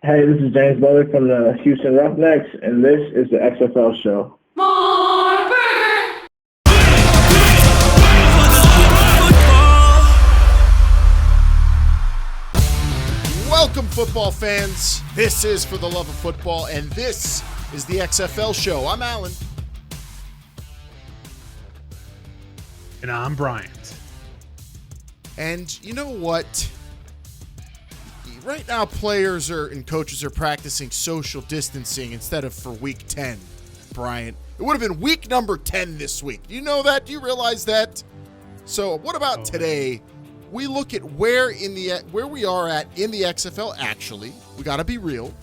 Hey, this is James Butler from the Houston Roughnecks, and this is the XFL show. Welcome, football fans. This is For the Love of Football, and this is the XFL show. I'm Alan. And I'm Bryant. And you know what? Right now, players and coaches are practicing social distancing instead of for week 10, Bryant. It would have been week number 10 this week. Do you know that? Do you realize that? So what about today? We look at where we are at in the XFL, actually. We got to be real.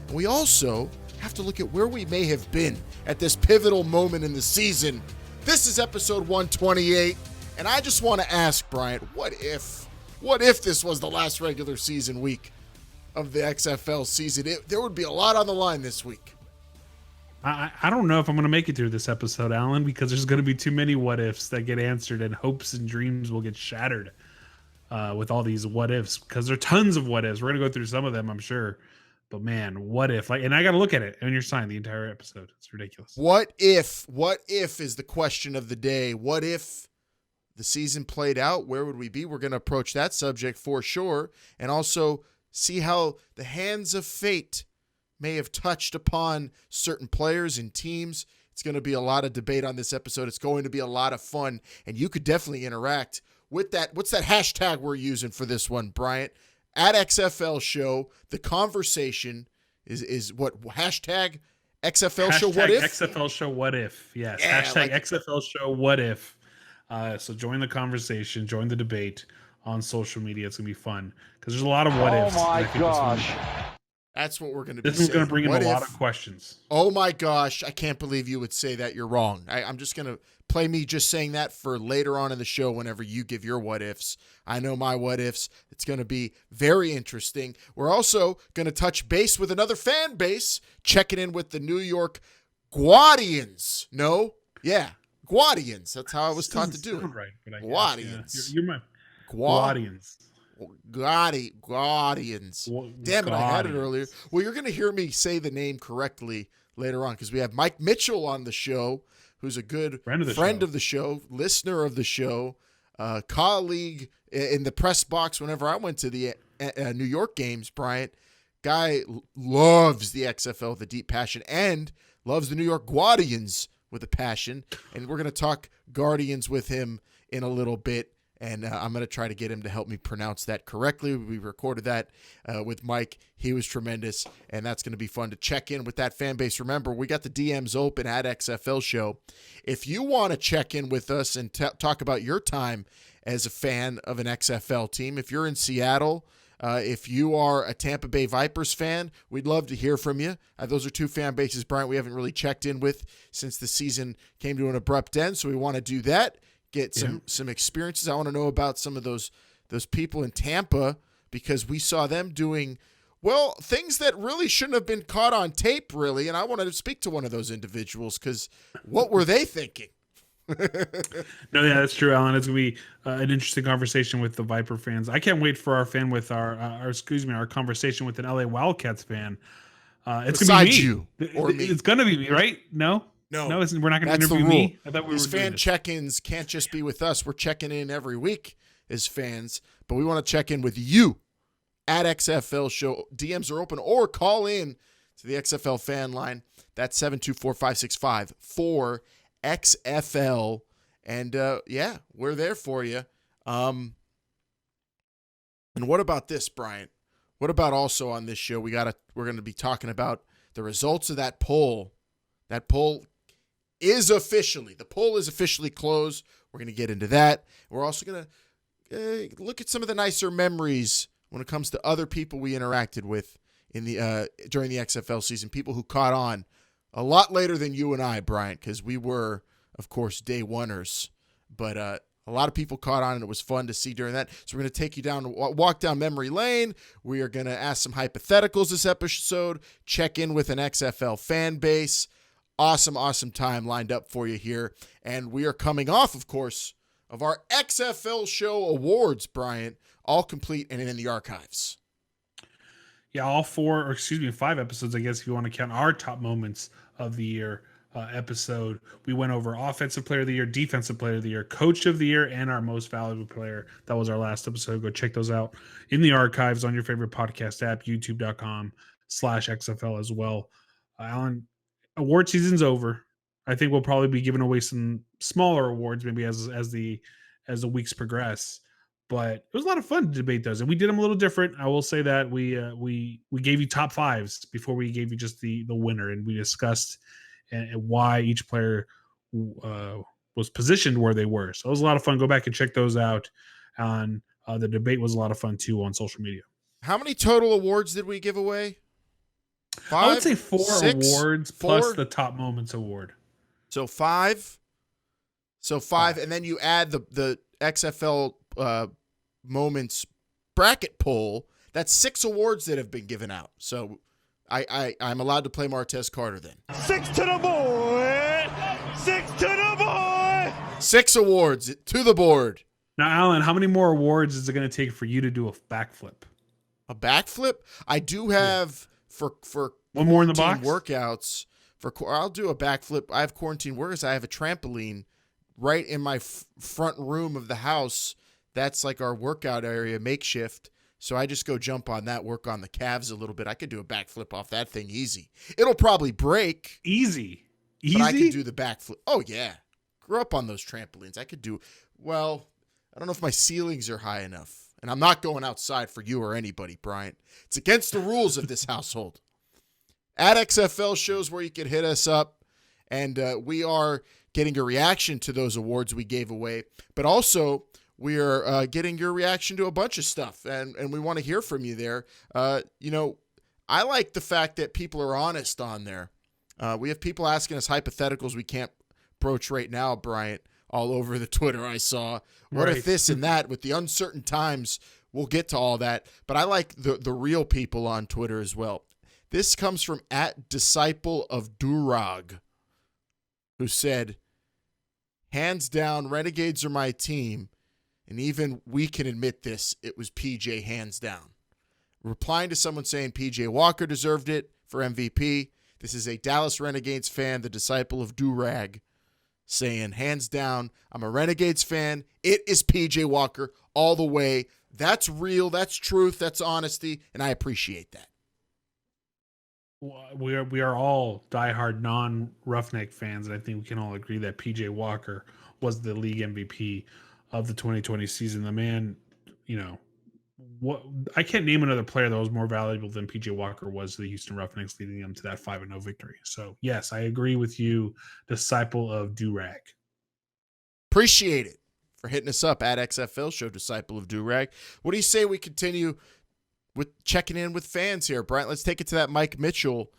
And we also have to look at where we may have been at this pivotal moment in the season. This is episode 128, and I just want to ask, Bryant, what if this was the last regular season week of the XFL season? There would be a lot on the line this week. I don't know if I'm going to make it through this episode, Alan, because there's going to be too many what ifs that get answered, and hopes and dreams will get shattered with all these what ifs, because there are tons of what ifs. We're going to go through some of them, I'm sure. But man, what if? And I got to look at it on your sign the entire episode. It's ridiculous. What if is the question of the day. What if the season played out? Where would we be? We're going to approach that subject for sure, and also see how the hands of fate may have touched upon certain players and teams. It's going to be a lot of debate on this episode. It's going to be a lot of fun, and you could definitely interact with that. What's that hashtag we're using for this one, Bryant? At XFL Show. The conversation is what hashtag XFL Show What If? XFL Show What If. Yes. Yeah, hashtag XFL Show What If. So join the conversation, join the debate on social media. It's gonna be fun because there's a lot of what ifs. Oh my gosh. That's what we're going to be This is going to bring in a lot if, of questions. Oh my gosh, I can't believe you would say that. You're wrong. I'm just going to play me just saying that for later on in the show whenever you give your what ifs. I know my what ifs. It's going to be very interesting. We're also going to touch base with another fan base, checking in with the New York Guardians. No? Yeah, Guardians. That's how I was taught to do it. Right, but I Guardians. Guess, yeah. You're my Guardians. Guardians. Damn it, I had it earlier. Well, you're going to hear me say the name correctly later on because we have Mike Mitchell on the show, who's a good friend of the show, listener of the show, colleague in the press box whenever I went to the New York games, Bryant. Guy loves the XFL with a deep passion and loves the New York Guardians with a passion. And we're going to talk Guardians with him in a little bit. And I'm going to try to get him to help me pronounce that correctly. We recorded that with Mike. He was tremendous, and that's going to be fun to check in with that fan base. Remember, we got the DMs open at XFL Show. If you want to check in with us and talk about your time as a fan of an XFL team, if you're in Seattle, if you are a Tampa Bay Vipers fan, we'd love to hear from you. Those are two fan bases, Bryant, we haven't really checked in with since the season came to an abrupt end, so we want to do that. Get some experiences. I want to know about some of those people in Tampa because we saw them doing, well, things that really shouldn't have been caught on tape, really. And I wanted to speak to one of those individuals because what were they thinking? No, yeah, that's true, Alan. It's gonna be an interesting conversation with the Viper fans. I can't wait for our fan with our conversation with an LA Wildcats fan. It's gonna be me. You or me. It's gonna be me, right? No, we're not going to interview me. I thought we These fan check-ins can't just be with us. We're checking in every week as fans, but we want to check in with you at XFL Show. DMs are open, or call in to the XFL Fan Line. That's 724-565-4XFL. And yeah, we're there for you. And what about this, Bryant? What about also on this show? We're going to be talking about the results of that poll. That poll the poll is officially closed. We're going to get into that. We're also going to look at some of the nicer memories when it comes to other people we interacted with in the during the XFL season, people who caught on a lot later than you and I, Bryant, because we were, of course, day oneers. But a lot of people caught on, and it was fun to see during that. So we're going to take you down, walk down memory lane. We are going to ask some hypotheticals this episode, check in with an XFL fan base. Awesome time lined up for you here. And we are coming off, of course, of our XFL Show awards, Bryant, all complete and in the archives. Yeah, all 5 episodes, I guess, if you want to count our top moments of the year episode. We went over Offensive Player of the Year, Defensive Player of the Year, Coach of the Year, and our Most Valuable Player. That was our last episode. Go check those out in the archives on your favorite podcast app, youtube.com/XFL as well. Alan, award season's over. I think we'll probably be giving away some smaller awards maybe as the weeks progress. But it was a lot of fun to debate those, and we did them a little different. I will say that we gave you top fives before we gave you just the winner, and we discussed and why each player was positioned where they were. So it was a lot of fun. Go back and check those out. On the debate was a lot of fun too on social media. How many total awards did we give away? 5? I would say 4 6, awards 4? plus the top moments award. So 5. So 5, and then you add the XFL moments bracket poll. That's 6 awards that have been given out. So I'm allowed to play Martez Carter then. 6 to the board. 6 to the board. 6 awards to the board. Now, Alan, how many more awards is it going to take for you to do a backflip? A backflip? I do have for one more in the box workouts. I'll do a backflip. I have quarantine workouts. I have a trampoline right in my front room of the house. That's like our workout area, makeshift. So I just go jump on that, work on the calves a little bit. I could do a backflip off that thing easy. It'll probably break. Easy. But I could do the backflip. Oh, yeah. Grew up on those trampolines. I could do, well, I don't know if my ceilings are high enough. And I'm not going outside for you or anybody, Bryant. It's against the rules of this household. At XFL shows where you can hit us up. And we are getting a reaction to those awards we gave away. But also, we are getting your reaction to a bunch of stuff, and we want to hear from you there. I like the fact that people are honest on there. We have people asking us hypotheticals we can't broach right now, Bryant, all over the Twitter I saw. What if this and that with the uncertain times? We'll get to all that. But I like the real people on Twitter as well. This comes from @Disciple of Durag, who said, hands down, Renegades are my team. And even we can admit this, it was PJ hands down. Replying to someone saying PJ Walker deserved it for MVP, this is a Dallas Renegades fan, the Disciple of Durag, saying, hands down, I'm a Renegades fan. It is PJ Walker all the way. That's real, that's truth, that's honesty, and I appreciate that. We are all diehard non-Roughneck fans, and I think we can all agree that PJ Walker was the league MVP of the 2020 season. The man, I can't name another player that was more valuable than PJ Walker was to the Houston Roughnecks, leading them to that 5-0 victory. So yes, I agree with you, Disciple of Durag. Appreciate it for hitting us up at XFL Show, Disciple of Durag. What do you say we continue with checking in with fans here, Bryant? Let's take it to that Mike Mitchell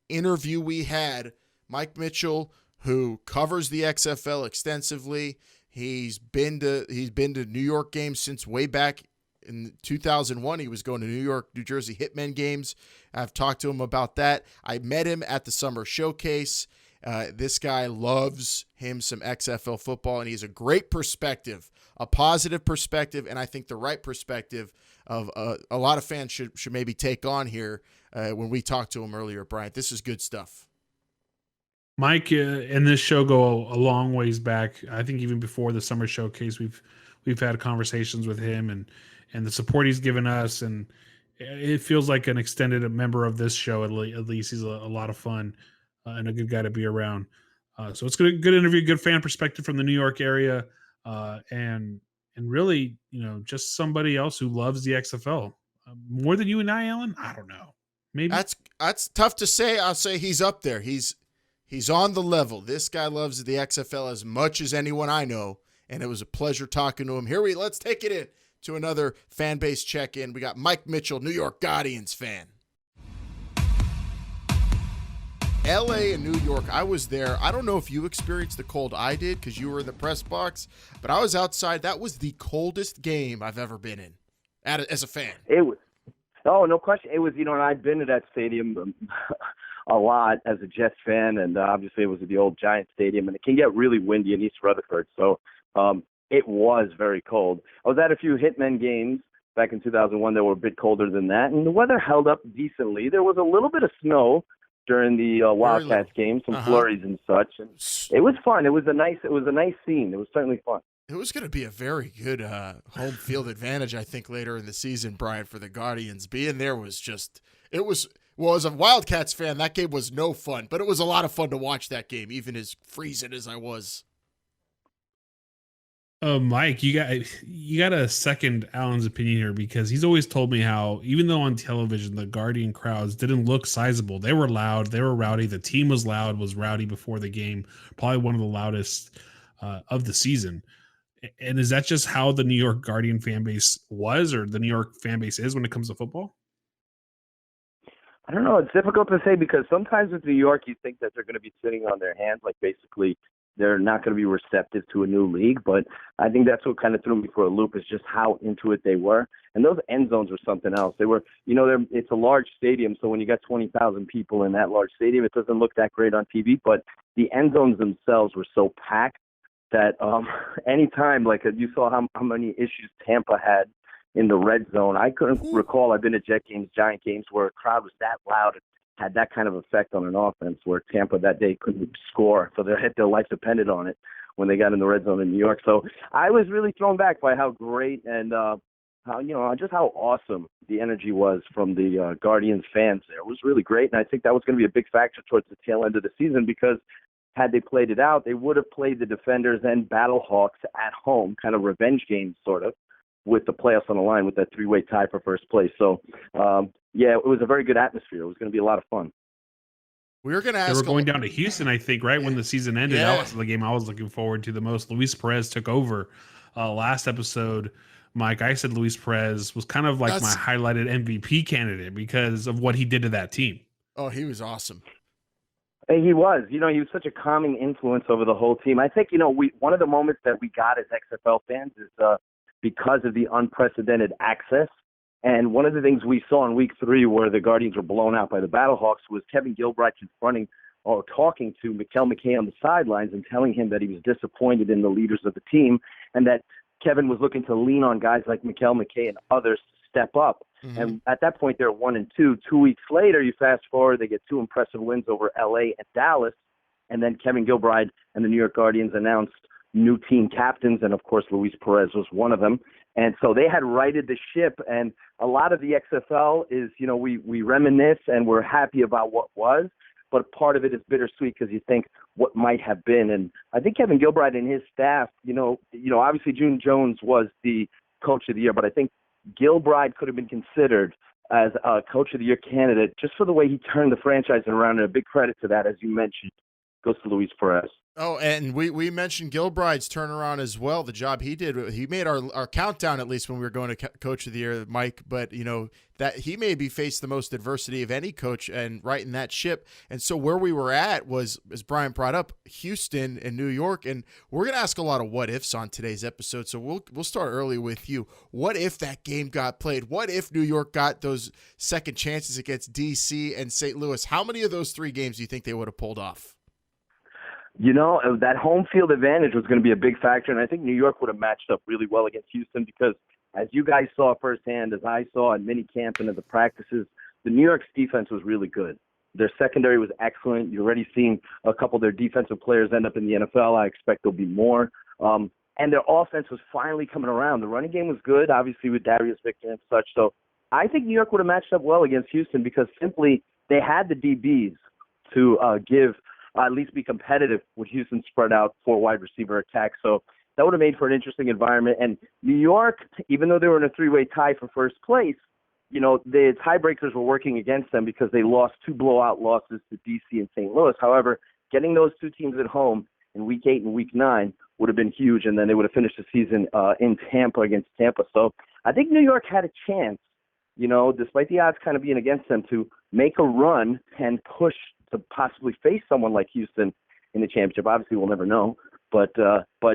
interview we had. Mike Mitchell, who covers the XFL extensively. He's been to New York games since way back in 2001. He was going to New York, New Jersey Hitmen games. I've talked to him about that. I met him at the summer showcase. This guy loves him some XFL football, and he's a great perspective, a positive perspective, and I think the right perspective of a lot of fans should maybe take on here when we talked to him earlier, Bryant. This is good stuff. Mike and this show go a long ways back. I think even before the summer showcase, we've had conversations with him and the support he's given us, and it feels like an extended member of this show. At least he's a lot of fun and a good guy to be around. So it's good interview, good fan perspective from the New York area, and really, just somebody else who loves the XFL more than you and I, Alan. I don't know. Maybe that's tough to say. I'll say he's up there. He's on the level. This guy loves the XFL as much as anyone I know, and it was a pleasure talking to him. Let's take it in to another fan base check-in. We got Mike Mitchell, New York Guardians fan. LA and New York, I was there. I don't know if you experienced the cold I did because you were in the press box, but I was outside. That was the coldest game I've ever been in as a fan. It was. Oh, no question. It was, and I'd been to that stadium a lot as a Jets fan, and obviously it was at the old Giant Stadium, and it can get really windy in East Rutherford, so it was very cold. I was at a few Hitmen games, back in 2001 that were a bit colder than that, and the weather held up decently. There was a little bit of snow during the Wildcats game, some flurries and such, and it was fun. It was a nice scene. It was certainly fun. It was going to be a very good home field advantage, I think, later in the season, Brian, for the Guardians. Being there was just well, as a Wildcats fan, that game was no fun, but it was a lot of fun to watch that game, even as freezing as I was. Mike, you got to second Alan's opinion here, because he's always told me how, even though on television the Guardian crowds didn't look sizable, they were loud, they were rowdy. The team was rowdy before the game, probably one of the loudest of the season. And is that just how the New York Guardian fan base was, or the New York fan base is when it comes to football? I don't know. It's difficult to say, because sometimes with New York, you think that they're going to be sitting on their hands, like basically they're not going to be receptive to a new league. But I think that's what kind of threw me for a loop, is just how into it they were. And those end zones were something else. They were, it's a large stadium, so when you got 20,000 people in that large stadium, it doesn't look that great on TV. But the end zones themselves were so packed that anytime, like you saw how many issues Tampa had in the red zone. I couldn't recall. I've been at Jet games, Giant games, where a crowd was that loud. It had that kind of effect on an offense, where Tampa that day couldn't score, so their life depended on it when they got in the red zone in New York. So I was really thrown back by how great and how awesome the energy was from the Guardians fans there. It was really great, and I think that was going to be a big factor towards the tail end of the season, because had they played it out, they would have played the Defenders and Battlehawks at home, kind of revenge games, sort of, with the playoffs on the line, with that three-way tie for first place. So, it was a very good atmosphere. It was going to be a lot of fun. We were going to ask. They were going down to Houston, I think, right when the season ended. Yeah. That was the game I was looking forward to the most. Luis Perez took over last episode. Mike, I said Luis Perez was kind of like my highlighted MVP candidate because of what he did to that team. Oh, he was awesome. He was. He was such a calming influence over the whole team. I think, one of the moments that we got as XFL fans is because of the unprecedented access. And one of the things we saw in week 3, where the Guardians were blown out by the Battlehawks, was Kevin Gilbride confronting or talking to Mikel McKay on the sidelines and telling him that he was disappointed in the leaders of the team, and that Kevin was looking to lean on guys like Mikel McKay and others to step up. Mm-hmm. And at that point, they're 1-2. 2 weeks later, you fast forward, they get 2 impressive wins over LA and Dallas. And then Kevin Gilbride and the New York Guardians announced new team captains. And of course, Luis Perez was one of them. And so they had righted the ship. And a lot of the XFL is, we reminisce and we're happy about what was. But part of it is bittersweet, because you think what might have been. And I think Kevin Gilbride and his staff, obviously June Jones was the coach of the year, but I think Gilbride could have been considered as a coach of the year candidate just for the way he turned the franchise around. And a big credit to that, as you mentioned, goes to Luis Perez. Oh, and we mentioned Gilbride's turnaround as well, the job he did. He made our countdown, at least when we were going to Coach of the Year, Mike, but, that he maybe faced the most adversity of any coach and right in that ship. And so where we were at was, as Brian brought up, Houston and New York, and we're going to ask a lot of what-ifs on today's episode, so we'll start early with you. What if that game got played? What if New York got those second chances against D.C. and St. Louis? How many of those 3 games do you think they would have pulled off? That home field advantage was going to be a big factor, and I think New York would have matched up really well against Houston, because as you guys saw firsthand, as I saw in minicamp and at the practices, the New York's defense was really good. Their secondary was excellent. You're already seeing a couple of their defensive players end up in the NFL. I expect there'll be more. And their offense was finally coming around. The running game was good, obviously, with Darius Victor and such. So I think New York would have matched up well against Houston, because simply they had the DBs to at least be competitive with Houston spread out 4 wide receiver attack. So that would have made for an interesting environment. And New York, even though they were in a 3-way tie for first place, the tiebreakers were working against them, because they lost 2 blowout losses to DC and St. Louis. However, getting those 2 teams at home in week 8 and week 9 would have been huge. And then they would have finished the season in Tampa against Tampa. So I think New York had a chance, despite the odds kind of being against them, to make a run and push to possibly face someone like Houston in the championship. Obviously, we'll never know. But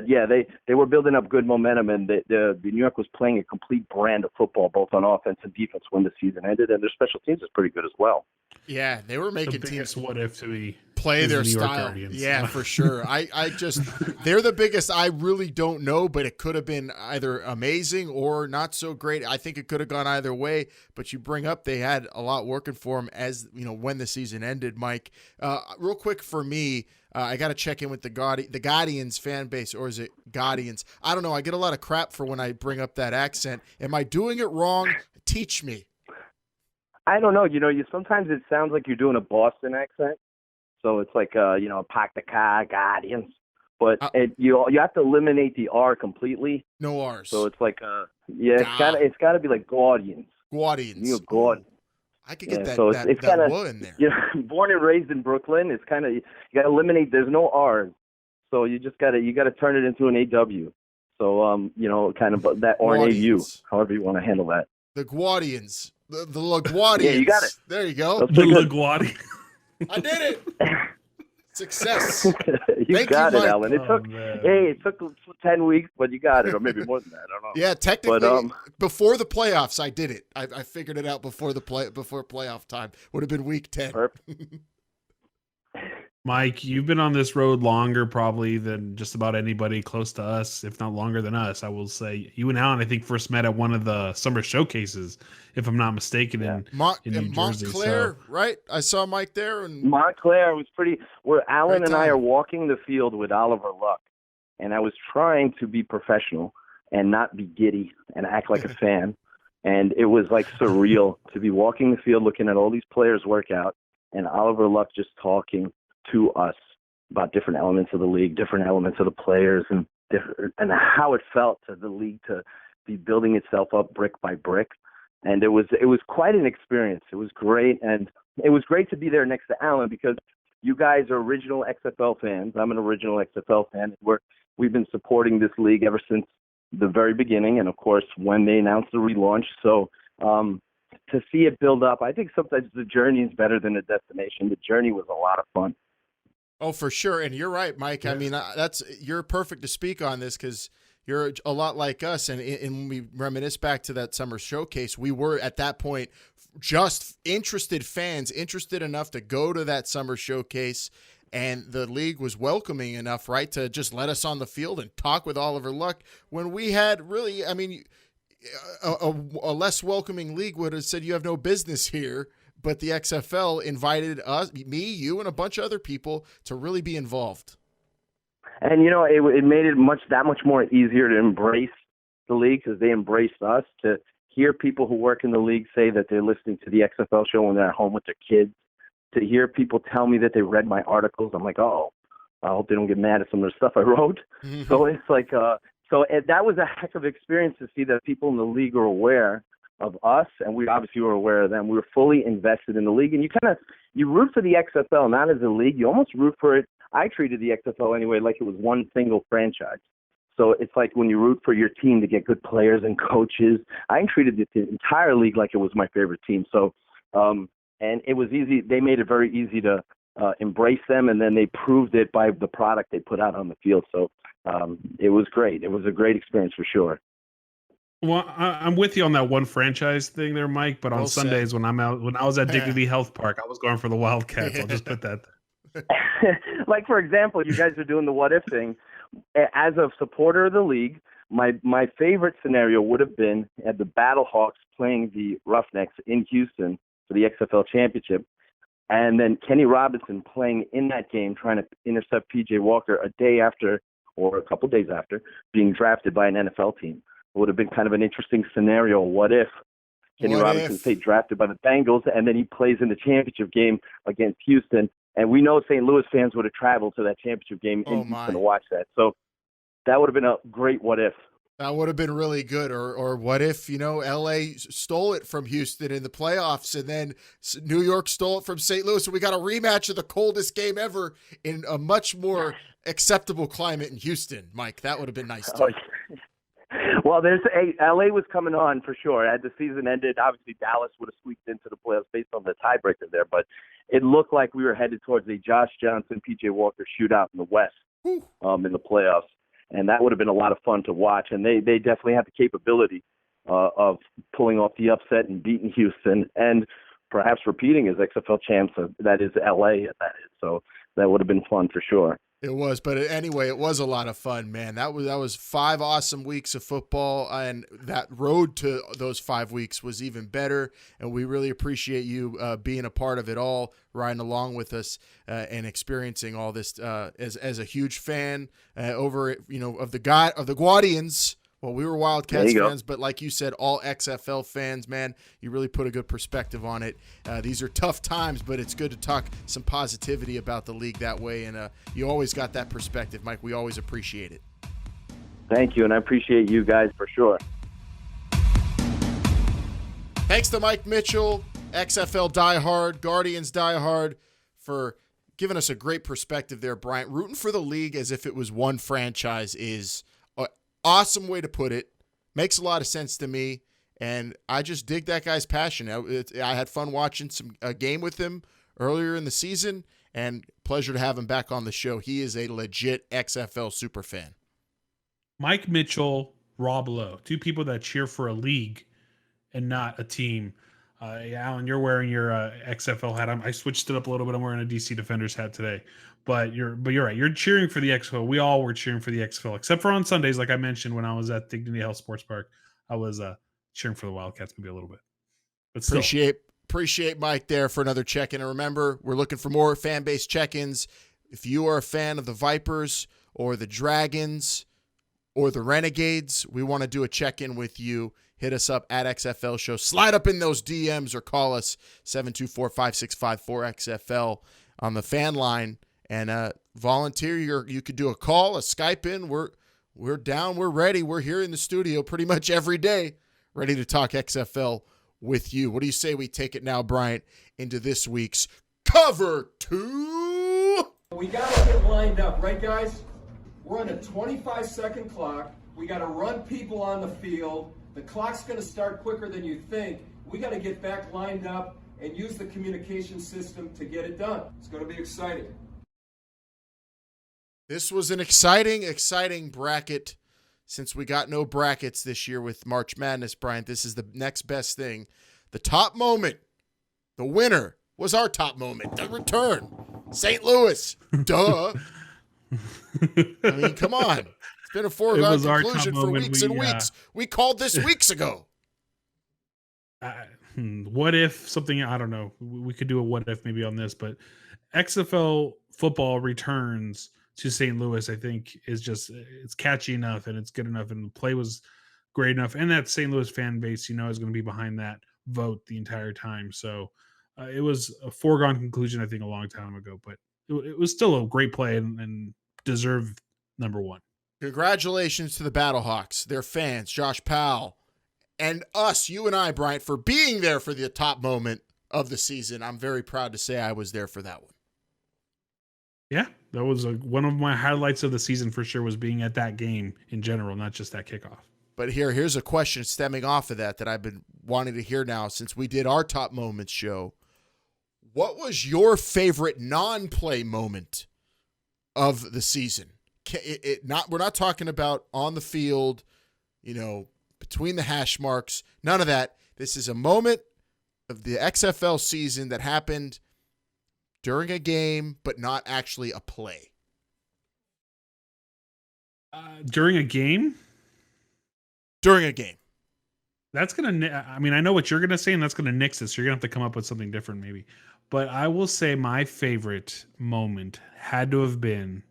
yeah, they were building up good momentum, and the New York was playing a complete brand of football, both on offense and defense, when the season ended, and their special teams is pretty good as well. Yeah, they were making the biggest teams. What if to me? play their New York style. Guardians. Yeah, for sure. I just, they're the biggest. I really don't know, but it could have been either amazing or not so great. I think it could have gone either way, but you bring up they had a lot working for them as, when the season ended, Mike. Real quick for me, I got to check in with the Guardians fan base, or is it Guardians? I don't know. I get a lot of crap for when I bring up that accent. Am I doing it wrong? Teach me. I don't know. You sometimes it sounds like you're doing a Boston accent. So it's like, park the car, Guardians. But you have to eliminate the R completely. No R's. So it's like, it's got to be like Guardians. Guardians. Guardians. I could get that "w" in there. Born and raised in Brooklyn, it's kind of, you got to eliminate. There's no R's, so you just got to turn it into an AW. So kind of that, or an AU, however you want to handle that. The Guardians, the LaGuardians. Yeah, you got it. There you go. The LaGuardians. I did it. Success. you got it, Alan. It took 10 weeks, but you got it, or maybe more than that. I don't know. Yeah, technically, before the playoffs, I did it. I figured it out before playoff time. Would have been week 10. Mike, you've been on this road longer probably than just about anybody close to us, if not longer than us. I will say you and Alan, I think, first met at one of the summer showcases, if I'm not mistaken, in New Jersey. Montclair, right? I saw Mike there. And Montclair was where Alan and I are walking the field with Oliver Luck, and I was trying to be professional and not be giddy and act like a fan. And it was like surreal to be walking the field looking at all these players work out and Oliver Luck just talking to us about different elements of the league, different elements of the players, and how it felt to the league to be building itself up brick by brick. And it was quite an experience. It was great, and it was great to be there next to Alan because you guys are original XFL fans. I'm an original XFL fan. We've been supporting this league ever since the very beginning, and of course when they announced the relaunch. So to see it build up, I think sometimes the journey is better than the destination. The journey was a lot of fun. Oh, for sure. And you're right, Mike. Yeah. I mean, you're perfect to speak on this because you're a lot like us. And when we reminisce back to that summer showcase, we were at that point just interested fans, interested enough to go to that summer showcase. And the league was welcoming enough, right, to just let us on the field and talk with Oliver Luck when we had really, I mean, a less welcoming league would have said you have no business here. But the XFL invited us, me, you, and a bunch of other people to really be involved. And, it made it that much more easier to embrace the league because they embraced us. To hear people who work in the league say that they're listening to the XFL show when they're at home with their kids. To hear people tell me that they read my articles. I'm like, oh, I hope they don't get mad at some of the stuff I wrote. Mm-hmm. So it's like, that was a heck of an experience to see that people in the league are aware of us, and we obviously were aware of them. We were fully invested in the league, and you root for the XFL, not as a league. You almost root for it. I treated the XFL anyway like it was one single franchise. So it's like when you root for your team to get good players and coaches. I treated the entire league like it was my favorite team. So, and it was easy. They made it very easy to embrace them, and then they proved it by the product they put out on the field. So it was great. It was a great experience for sure. Well, I'm with you on that one franchise thing there, Mike. But on Sundays when I was at Dignity Health Park, I was going for the Wildcats. I'll just put that there. Like, for example, you guys are doing the what if thing. As a supporter of the league, my favorite scenario would have been at the Battlehawks playing the Roughnecks in Houston for the XFL championship, and then Kenny Robinson playing in that game trying to intercept PJ Walker a day after or a couple days after being drafted by an NFL team. It would have been kind of an interesting scenario. What if Kenny Robinson stayed drafted by the Bengals and then he plays in the championship game against Houston? And we know St. Louis fans would have traveled to that championship game in Houston to watch that. So that would have been a great what if. That would have been really good. Or what if, L.A. stole it from Houston in the playoffs and then New York stole it from St. Louis. So we got a rematch of the coldest game ever in a much more acceptable climate in Houston. Mike, that would have been nice too. Well, LA was coming on for sure. Had the season ended, obviously Dallas would have squeaked into the playoffs based on the tiebreaker there, but it looked like we were headed towards a Josh Johnson, PJ Walker shootout in the West in the playoffs, and that would have been a lot of fun to watch. And they definitely had the capability of pulling off the upset and beating Houston, and perhaps repeating as XFL champs. That is LA. That is so. that would have been fun for sure. It was, but anyway, it was a lot of fun, man. That was 5 awesome weeks of football, and that road to those 5 weeks was even better. And we really appreciate you being a part of it all, riding along with us and experiencing all this. As a huge fan over of the Guardians. Well, we were Wildcats fans, but like you said, all XFL fans, man, you really put a good perspective on it. These are tough times, but it's good to talk some positivity about the league that way, and you always got that perspective, Mike. We always appreciate it. Thank you, and I appreciate you guys for sure. Thanks to Mike Mitchell, XFL diehard, Guardians diehard, for giving us a great perspective there, Bryant. Rooting for the league as if it was one franchise is awesome way to put it. Makes a lot of sense to me, and I just dig that guy's passion. I had fun watching a game with him earlier in the season, and pleasure to have him back on the show. He is a legit XFL superfan. Mike Mitchell, Rob Lowe, two people that cheer for a league and not a team. Alan, you're wearing your XFL hat. I switched it up a little bit. I'm wearing a DC Defenders hat today. But you're right. You're cheering for the XFL. We all were cheering for the XFL, except for on Sundays, like I mentioned when I was at Dignity Health Sports Park. I was cheering for the Wildcats maybe a little bit. But still. Appreciate Mike there for another check-in. And remember, we're looking for more fan-based check-ins. If you are a fan of the Vipers or the Dragons or the Renegades, we want to do a check-in with you. Hit us up at XFL Show. Slide up in those DMs or call us 724-5654-XFL on the fan line and volunteer. You could do a call, a Skype in. We're down. We're ready. We're here in the studio pretty much every day, ready to talk XFL with you. What do you say we take it now, Bryant, into this week's Cover 2? We got to get lined up, right, guys? We're on a 25-second clock. We got to run people on the field. The clock's going to start quicker than you think. We got to get back lined up and use the communication system to get it done. It's going to be exciting. This was an exciting bracket. Since we got no brackets this year with March Madness, Bryant, this is the next best thing. The top moment, the winner, was our top moment. The return. St. Louis. Duh. I mean, come on. It's been a foregone conclusion for weeks and weeks. We called this weeks ago. What if something, I don't know, we could do a what if maybe on this, but XFL football returns to St. Louis, I think, is just, it's catchy enough and it's good enough and the play was great enough. And that St. Louis fan base, is going to be behind that vote the entire time. So it was a foregone conclusion, I think, a long time ago, but it was still a great play and deserved number one. Congratulations to the Battlehawks, their fans, Josh Powell, and us, you and I, Bryant, for being there for the top moment of the season. I'm very proud to say I was there for that one. Yeah, that was one of my highlights of the season for sure, was being at that game in general, not just that kickoff. But here's a question stemming off of that I've been wanting to hear now since we did our top moments show. What was your favorite non-play moment of the season? We're not talking about on the field, between the hash marks, none of that. This is a moment of the XFL season that happened during a game, but not actually a play. During a game? During a game. That's going to, I know what you're going to say, and that's going to nix this. You're going to have to come up with something different maybe. But I will say my favorite moment had to have been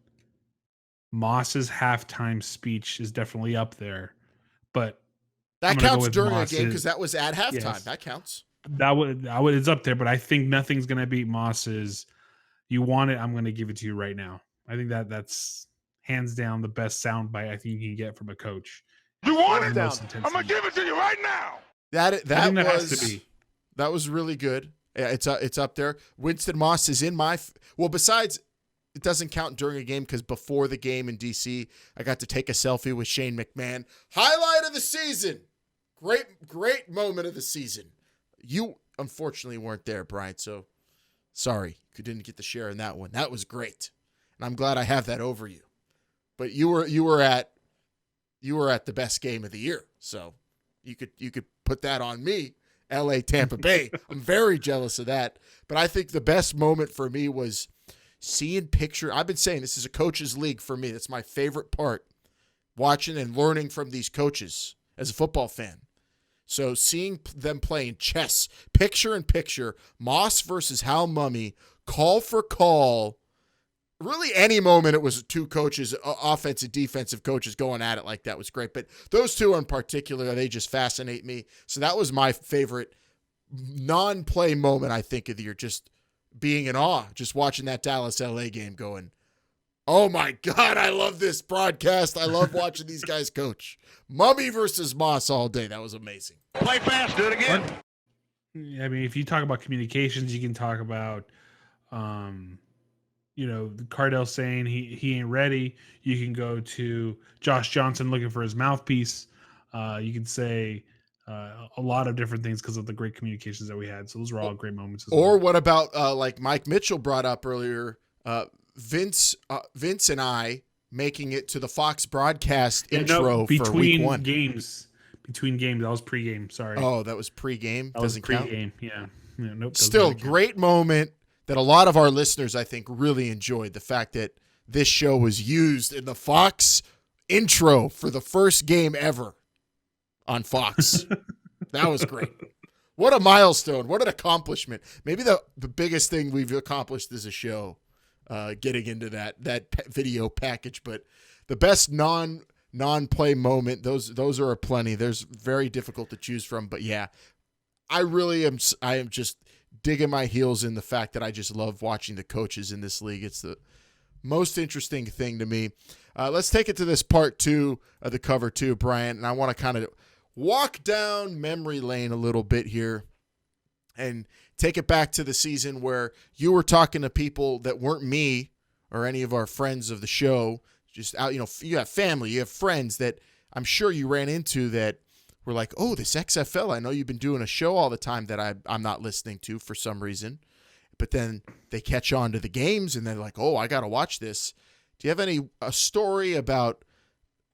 Moss's halftime speech is definitely up there. But that counts during a game because that was at halftime. Yes. That counts. That would it's up there, but I think nothing's going to beat Moss's "You want it, I'm going to give it to you right now." I think that's hands down the best soundbite I think you can get from a coach. You want it down. I'm going to give it to you right now. That has to be. That was really good. Yeah, it's up there. Winston Moss is in my besides it doesn't count during a game because before the game in DC, I got to take a selfie with Shane McMahon. Highlight of the season. Great moment of the season. You unfortunately weren't there, Bryant, so sorry you didn't get to share in that one. That was great. And I'm glad I have that over you. But you were at the best game of the year. So you could put that on me. LA Tampa Bay. I'm very jealous of that. But I think the best moment for me was seeing picture. I've been saying this is a coach's league for me. That's my favorite part, watching and learning from these coaches as a football fan. So seeing them playing chess, picture in picture, Moss versus Hal Mummy, call for call, really any moment it was two coaches, offensive, defensive coaches going at it like that was great. But those two in particular, they just fascinate me. So that was my favorite non-play moment, I think, of the year, just being in awe, just watching that Dallas-LA game going, oh my God, I love this broadcast. I love watching these guys coach. Mummy versus Moss all day. That was amazing. Play fast, do it again. I mean, if you talk about communications, you can talk about, Cardell saying he ain't ready. You can go to Josh Johnson looking for his mouthpiece. You can say a lot of different things because of the great communications that we had. So those were all great moments. What about like Mike Mitchell brought up earlier, Vince and I making it to the Fox broadcast intro for week one. Between games, that was pregame. Sorry. Oh, that was pregame. That was pregame. Yeah. Nope. Still, great moment that a lot of our listeners, I think, really enjoyed. The fact that this show was used in the Fox intro for the first game ever on Fox. That was great. What a milestone. What an accomplishment. Maybe the biggest thing we've accomplished as a show. Getting into that video package, but the best non-play moment, those are plenty. There's very difficult to choose from, but yeah, I am just digging my heels in the fact that I just love watching the coaches in this league. It's the most interesting thing to me. Let's take it to this part 2 of the cover 2, Bryant, and I want to kind of walk down memory lane a little bit here and take it back to the season where you were talking to people that weren't me or any of our friends of the show. Just out, you have family, you have friends that I'm sure you ran into that were like, oh, this XFL, I know you've been doing a show all the time that I'm not listening to for some reason. But then they catch on to the games and they're like, oh, I got to watch this. Do you have a story about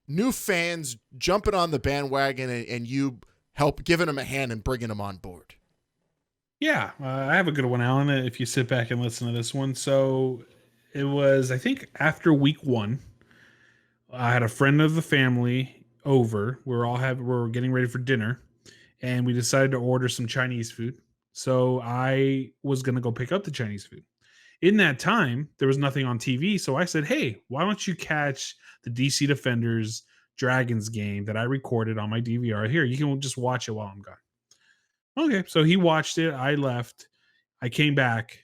new fans jumping on the bandwagon and you help giving them a hand and bringing them on board? Yeah, I have a good one, Alan, if you sit back and listen to this one. So it was, I think, after week 1, I had a friend of the family over. We're getting ready for dinner, and we decided to order some Chinese food. So I was going to go pick up the Chinese food. In that time, there was nothing on TV, so I said, hey, why don't you catch the DC Defenders Dragons game that I recorded on my DVR? Here, you can just watch it while I'm gone. Okay, so he watched it. I left. I came back.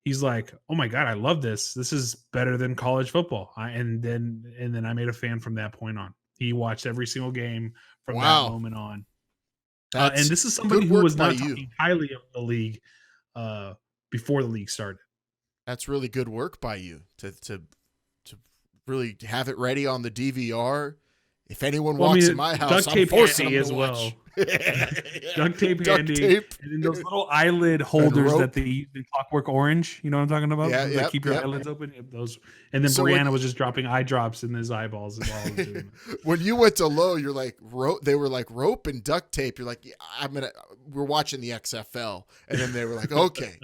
He's like, "Oh my God, I love this. This is better than college football." And then I made a fan from that point on. He watched every single game from that moment on. And this is somebody who was not talking highly of the league before the league started. That's really good work by you to really have it ready on the DVR. If anyone walks in my house, I'm forcing them to watch. Duct tape handy. And then those little eyelid holders that they use in Clockwork Orange. You know what I'm talking about? Yeah, that keep your eyelids open. Those. And then Brianna was just dropping eye drops in his eyeballs. While I was doing it. When you went to Low, you're like they were like rope and duct tape. You're like, we're watching the XFL, and then they were like, okay.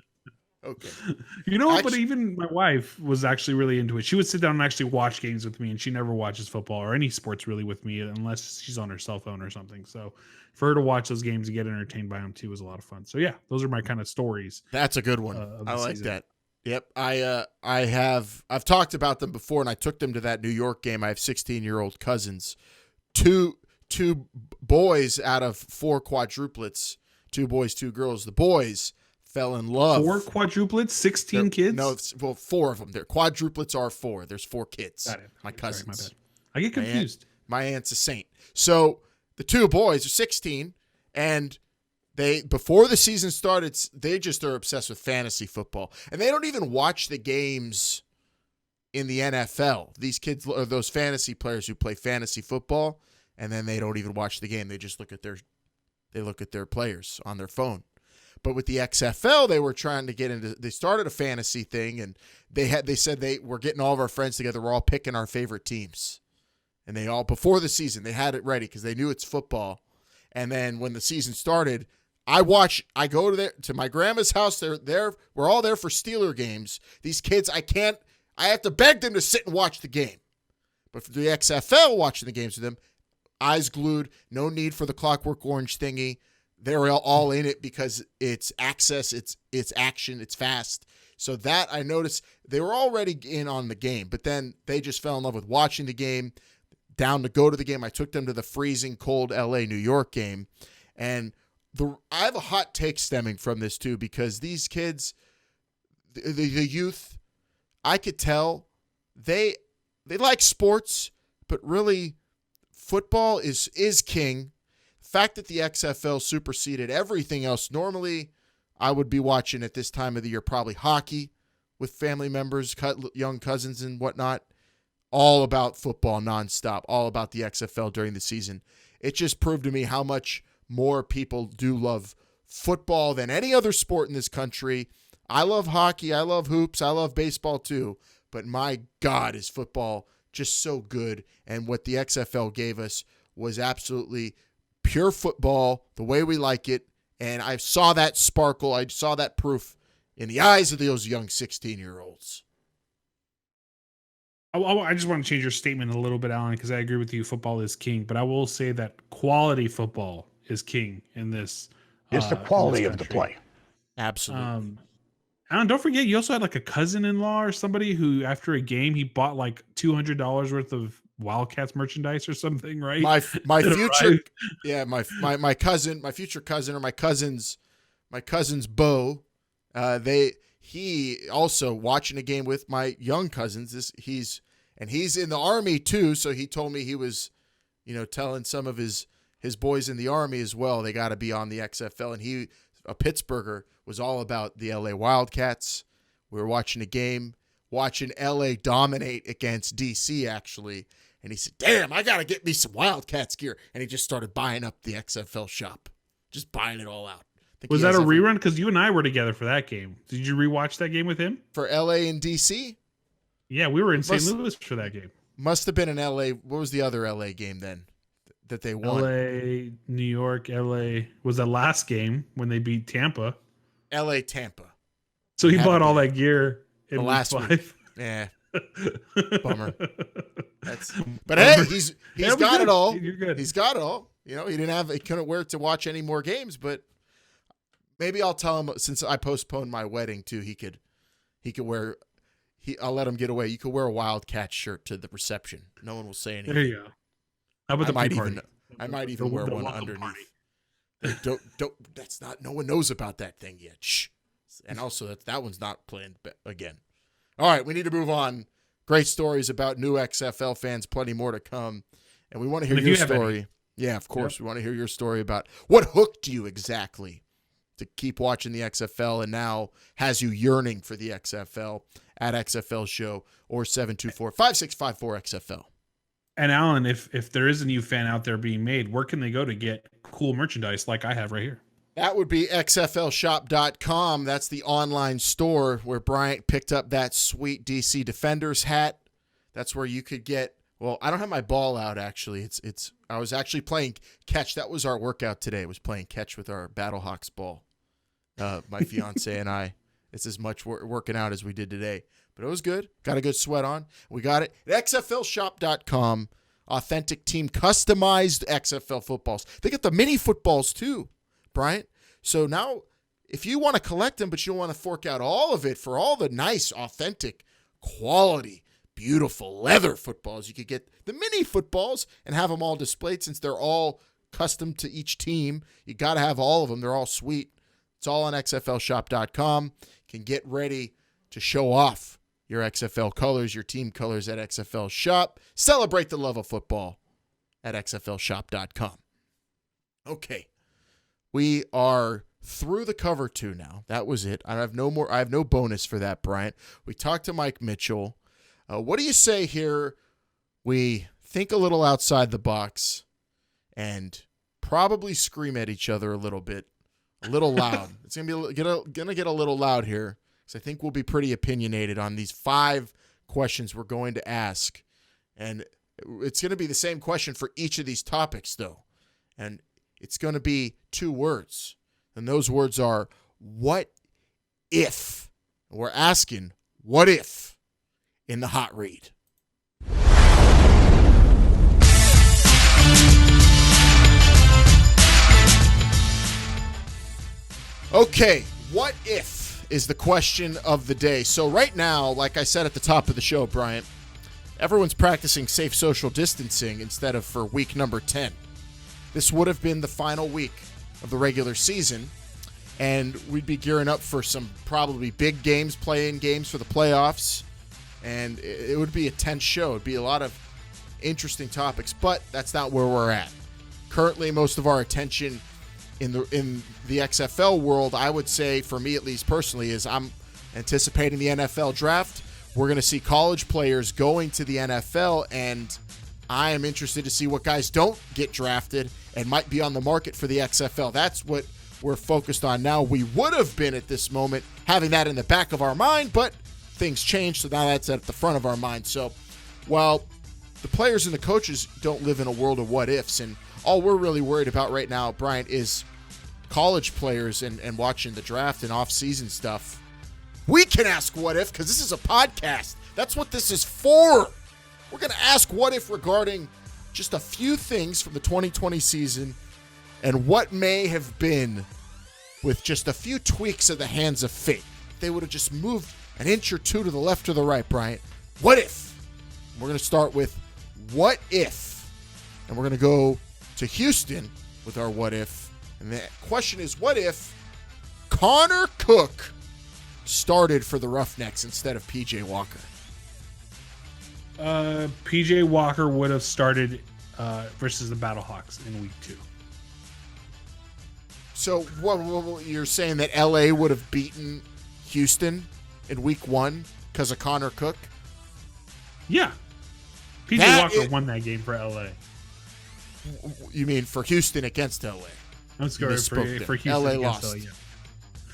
You know, but even my wife was actually really into it. She would sit down and actually watch games with me, and she never watches football or any sports really with me unless she's on her cell phone or something. So for her to watch those games and get entertained by them too was a lot of fun. So yeah, those are my kind of stories. That's a good one. I like that. Yep. I've talked about them before, and I took them to that New York game. I have 16-year-old cousins, two boys out of 4 quadruplets, 2 boys, 2 girls. The boys fell in love. 4 quadruplets, 16 kids? No, 4 of them. They're quadruplets are 4. There's 4 kids. Got it. My cousins. Sorry, my bad. I get confused. My aunt's a saint. So the 2 boys are 16, and before the season started, they just are obsessed with fantasy football, and they don't even watch the games in the NFL. These kids are those fantasy players who play fantasy football, and then they don't even watch the game. They just look at their players on their phone. But with the XFL, they were trying to get into. They started a fantasy thing, and they said they were getting all of our friends together. We're all picking our favorite teams, and before the season they had it ready because they knew it's football. And then when the season started, I go to my grandma's house. They're there. We're all there for Steeler games. These kids, I have to beg them to sit and watch the game. But for the XFL, watching the games with them, eyes glued, no need for the Clockwork Orange thingy. They're all in it because it's access, it's action, it's fast. So that I noticed they were already in on the game, but then they just fell in love with watching the game, down to go to the game. I took them to the freezing cold LA, New York game. And I have a hot take stemming from this too, because these kids, the youth, I could tell they like sports, but really football is king. The fact that the XFL superseded everything else. Normally, I would be watching at this time of the year probably hockey with family members, young cousins and whatnot. All about football nonstop, all about the XFL during the season. It just proved to me how much more people do love football than any other sport in this country. I love hockey, I love hoops, I love baseball too, but my God, is football just so good. And what the XFL gave us was absolutely pure football, the way we like it. And I saw that sparkle, I saw that proof in the eyes of those young 16-year-olds. I just want to change your statement a little bit, Alan, because I agree with you. Football is king, but I will say that quality football is king in this. It's the quality of the play. Absolutely. Alan, don't forget, you also had like a cousin-in-law or somebody who, after a game, he bought like $200 worth of Wildcats merchandise or something, right? My future, yeah, my cousin, my future cousin, or my cousin's beau, he also watching a game with my young cousins. He's in the Army too, so he told me he was, telling some of his boys in the Army as well, they got to be on the XFL. And he, a Pittsburgher, was all about the LA Wildcats. We were watching a game, watching LA dominate against DC actually. And he said, "Damn, I got to get me some Wildcats gear." And he just started buying up the XFL shop, just buying it all out. Was that a rerun? Because you and I were together for that game. Did you rewatch that game with him? For LA and DC? Yeah, we were in St. Louis for that game. Must have been in LA. What was the other LA game then that they won? LA, New York, LA was the last game when they beat Tampa. LA, Tampa. So he bought all that gear in the last week 5. Week. Yeah. Bummer. But hey, he's got it all. You're good. He's got it all. He couldn't wear it to watch any more games, but maybe I'll tell him, since I postponed my wedding too, he could wear. I'll let him get away. You could wear a Wildcat shirt to the reception. No one will say anything. There you go. How about I might even wear one underneath. Don't. That's not. No one knows about that thing yet. Shh. And also that one's not planned again. All right, we need to move on. Great stories about new XFL fans. Plenty more to come, and we want to hear your story. Yeah, of course, yep. We want to hear your story about what hooked you exactly to keep watching the XFL and now has you yearning for the XFL at XFL Show or 724-5654-XFL. And Alan, if there is a new fan out there being made, where can they go to get cool merchandise like I have right here? That would be XFLshop.com. That's the online store where Bryant picked up that sweet DC Defenders hat. That's where you could get, well, I don't have my ball out actually. I was actually playing catch. That was our workout today, was playing catch with our Battlehawks ball. My fiance and I. It's as much working out as we did today. But it was good. Got a good sweat on. We got it at XFLshop.com. Authentic team customized XFL footballs. They got the mini footballs too, Bryant. So now if you want to collect them, but you don't want to fork out all of it for all the nice, authentic, quality, beautiful leather footballs, you could get the mini footballs and have them all displayed since they're all custom to each team. You got to have all of them. They're all sweet. It's all on XFLshop.com. You can get ready to show off your XFL colors, your team colors at XFL Shop. Celebrate the love of football at XFLshop.com. Okay. We are through the cover 2 now. That was it. I have no bonus for that, Bryant. We talked to Mike Mitchell. What do you say here? We think a little outside the box and probably scream at each other a little bit, a little loud. It's gonna get a little loud here. I think we'll be pretty opinionated on these 5 questions we're going to ask. And it's going to be the same question for each of these topics, though. And it's going to be 2 words. And those words are, what if? We're asking, what if in the hot read? Okay, what if is the question of the day. So right now, like I said at the top of the show, Bryant, everyone's practicing safe social distancing instead of for week number 10. This would have been the final week of the regular season, and we'd be gearing up for some probably big games, play-in games for the playoffs, and it would be a tense show. It would be a lot of interesting topics, but that's not where we're at. Currently, most of our attention in the XFL world, I would say, for me at least personally, is I'm anticipating the NFL draft. We're going to see college players going to the NFL, and I am interested to see what guys don't get drafted and might be on the market for the XFL. That's what we're focused on now. We would have been at this moment having that in the back of our mind, but things changed, so now that's at the front of our mind. So while the players and the coaches don't live in a world of what ifs, and all we're really worried about right now, Bryant, is college players and watching the draft and off-season stuff. We can ask what if, because this is a podcast. That's what this is for. We're going to ask what if regarding just a few things from the 2020 season and what may have been with just a few tweaks of the hands of fate. They would have just moved an inch or two to the left or the right, Bryant. What if? We're going to start with what if, and we're going to go to Houston with our what if. And the question is, what if Connor Cook started for the Roughnecks instead of P.J. Walker? P.J. Walker would have started versus the Battlehawks in week 2. So what you're saying that L.A. would have beaten Houston in week 1 because of Connor Cook? Yeah. P.J. Walker won that game for L.A. You mean for Houston against L.A.? I'm sorry, for Houston LA against lost. LA,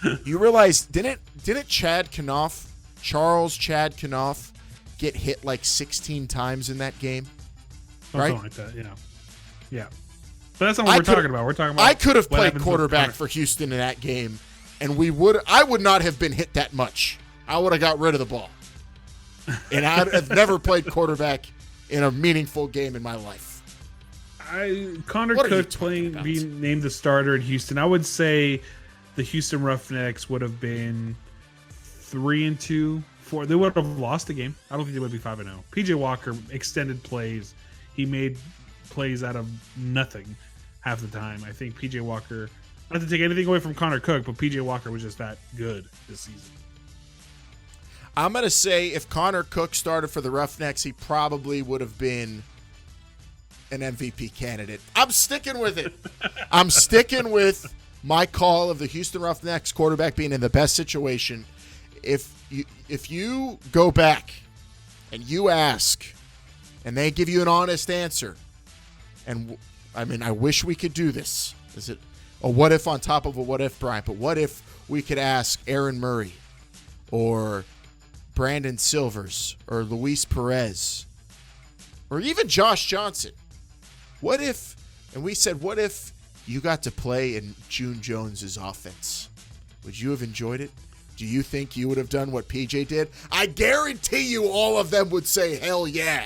yeah. You realize, didn't Charles Chad Knopf get hit like 16 times in that game? Something like that, yeah. Yeah. But that's not what we're talking about. We're talking about I could have played quarterback for Houston in that game, and I would not have been hit that much. I would have got rid of the ball. And I've never played quarterback in a meaningful game in my life. Connor Cook being named the starter in Houston, I would say the Houston Roughnecks would have been 3-2, 4. They would have lost the game. I don't think they would be 5-0. PJ Walker extended plays. He made plays out of nothing half the time. I think PJ Walker, not to take anything away from Connor Cook, but PJ Walker was just that good this season. I'm going to say if Connor Cook started for the Roughnecks, he probably would have been an MVP candidate. I'm sticking with it. I'm sticking with my call of the Houston Roughnecks quarterback being in the best situation. If you go back and you ask and they give you an honest answer, and I mean, I wish we could do this. Is it a what if on top of a what if, Bryant? But what if we could ask Aaron Murray or Brandon Silvers or Luis Perez or even Josh Johnson? What if, and we said, what if you got to play in June Jones's offense? Would you have enjoyed it? Do you think you would have done what PJ did? I guarantee you all of them would say, hell yeah.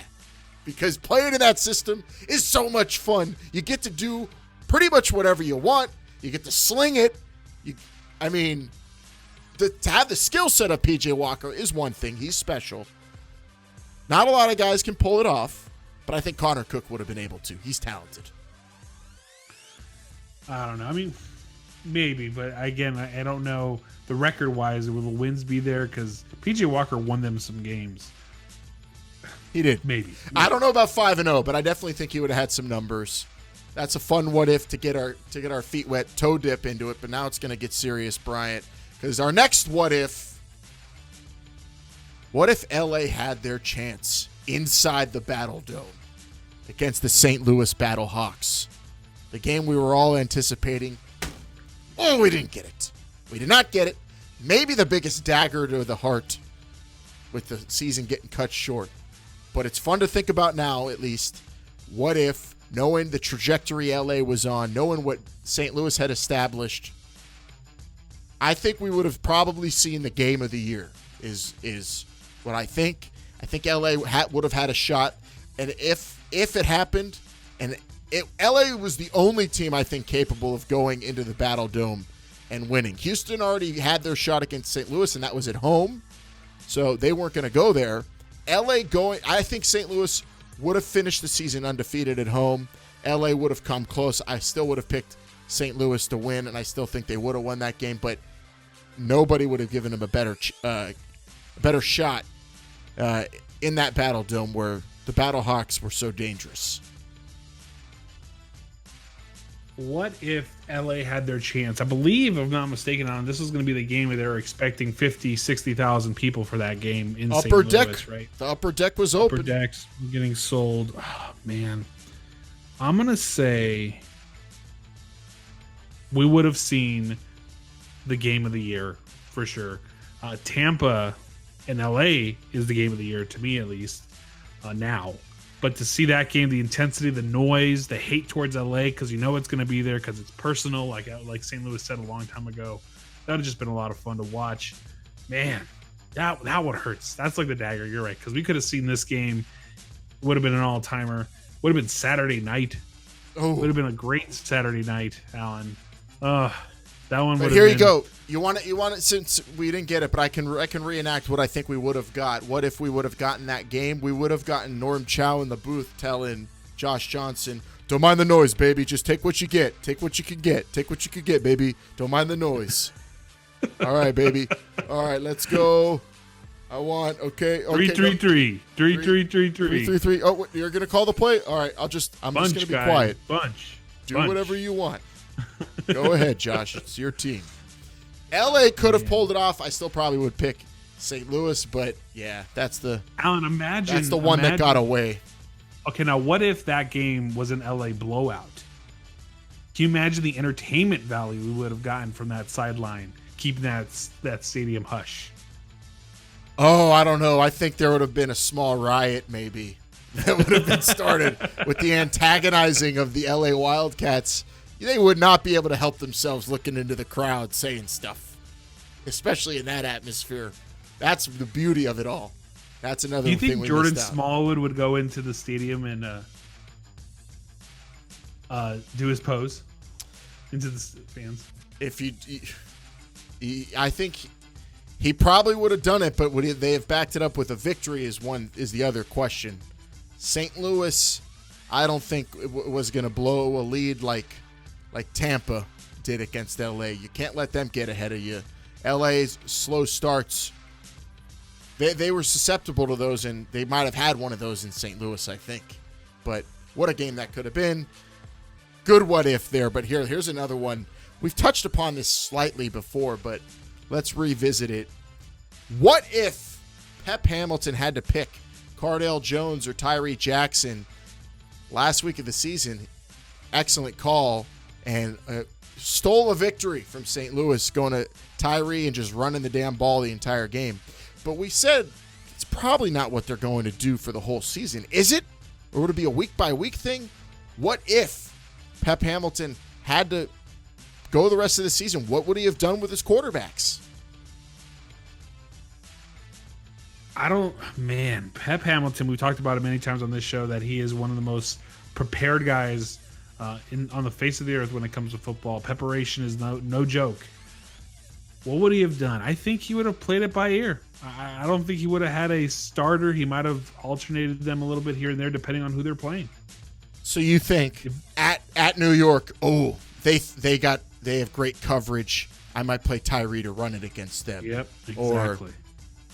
Because playing in that system is so much fun. You get to do pretty much whatever you want. You get to sling it. To have the skill set of PJ Walker is one thing. He's special. Not a lot of guys can pull it off. But I think Connor Cook would have been able to. He's talented. I don't know. I mean, maybe. But again, I don't know the record-wise. Will the wins be there? Because P.J. Walker won them some games. He did. Maybe. I don't know about 5-0, but I definitely think he would have had some numbers. That's a fun what if to get our feet wet, toe dip into it. But now it's going to get serious, Bryant. Because our next what if L.A. had their chance inside the Battle Dome against the St. Louis Battlehawks? The game we were all anticipating. Oh, we didn't get it. We did not get it. Maybe the biggest dagger to the heart with the season getting cut short. But it's fun to think about now, at least. What if, knowing the trajectory LA was on, knowing what St. Louis had established, I think we would have probably seen the game of the year is what I think. I think LA would have had a shot. And if it happened, and LA was the only team I think capable of going into the Battle Dome and winning. Houston already had their shot against St. Louis, and that was at home. So they weren't going to go there. LA going, I think St. Louis would have finished the season undefeated at home. LA would have come close. I still would have picked St. Louis to win, and I still think they would have won that game, but nobody would have given them a better shot in that Battle Dome where the Battlehawks were so dangerous. What if LA had their chance? I believe, if I'm not mistaken, on this was going to be the game where they were expecting 50, 60,000 people for that game in St. Louis, deck, right? The upper deck was open. Upper decks were getting sold. Oh, man. I'm going to say we would have seen the game of the year for sure. Tampa and LA is the game of the year, to me at least, now. But to see that game, the intensity, the noise, the hate towards LA, because you know it's going to be there because it's personal, like St. Louis said a long time ago, that would have just been a lot of fun to watch. Man, that one hurts. That's like the dagger. You're right, because we could have seen this game. Would have been an all-timer. Would have been Saturday night. Oh, would have been a great Saturday night, Alan. That one. But here you go. You want it since we didn't get it, but I can reenact what I think we would have got. What if we would have gotten that game? We would have gotten Norm Chow in the booth telling Josh Johnson, "Don't mind the noise, baby. Just take what you get. Take what you can get. Take what you can get, baby. Don't mind the noise." All right, baby. All right, let's go. I want 3-3-3. 3-3-3-3. 3-3-3. Oh, you're gonna call the play? All right. I'm just gonna be quiet. Do whatever you want. Go ahead, Josh. It's your team. LA could have pulled it off. I still probably would pick St. Louis, but yeah, that's the one that got away. Okay, now what if that game was an LA blowout? Can you imagine the entertainment value we would have gotten from that sideline, keeping that stadium hush? Oh, I don't know. I think there would have been a small riot maybe that would have been started with the antagonizing of the LA Wildcats. They would not be able to help themselves looking into the crowd saying stuff, especially in that atmosphere. That's the beauty of it all. That's another thing. Do you think we Jordan missed out. Smallwood would go into the stadium and do his pose into the fans? If I think he probably would have done it, but would they have backed it up with a victory is the other question. St. Louis, I don't think was going to blow a lead like Tampa did against LA. You can't let them get ahead of you. LA's slow starts, they were susceptible to those, and they might have had one of those in St. Louis, I think. But what a game that could have been. Good what if there, but here's another one. We've touched upon this slightly before, but let's revisit it. What if Pep Hamilton had to pick Cardale Jones or Tyree Jackson last week of the season? Excellent call. And stole a victory from St. Louis, going to Tyree and just running the damn ball the entire game. But we said it's probably not what they're going to do for the whole season. Is it? Or would it be a week-by-week thing? What if Pep Hamilton had to go the rest of the season? What would he have done with his quarterbacks? Pep Hamilton, we talked about it many times on this show, that he is one of the most prepared guys on the face of the earth when it comes to football. Preparation is no joke. What would he have done? I think he would have played it by ear. I don't think he would have had a starter. He might have alternated them a little bit here and there depending on who they're playing. So you think at New York, they have great coverage. I might play Tyree to run it against them. Yep, exactly. Or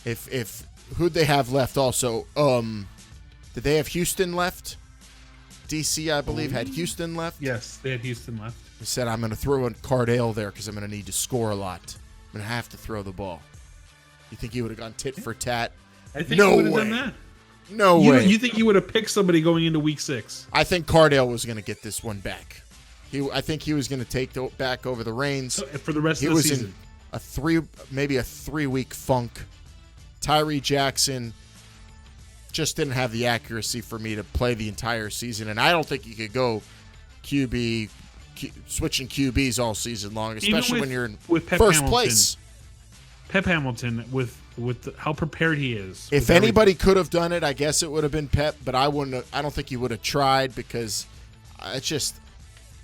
if who'd they have left also? Did they have Houston left? DC, I believe, had Houston left. Yes, they had Houston left. He said, I'm going to throw in Cardale there because I'm going to need to score a lot. I'm going to have to throw the ball. You think he would have gone tit for tat? I think he would have done that. No way. You think he would have picked somebody going into week 6? I think Cardale was going to get this one back. I think he was going to take back over the reins. So for the rest of the season. He was in maybe a 3-week funk. Tyree Jackson just didn't have the accuracy for me to play the entire season, and I don't think you could go QB switching QBs all season long, especially when you're in with Pep first Hamilton, place. Pep Hamilton, with how prepared he is. If anybody could have done it, I guess it would have been Pep, but I don't think he would have tried because it's just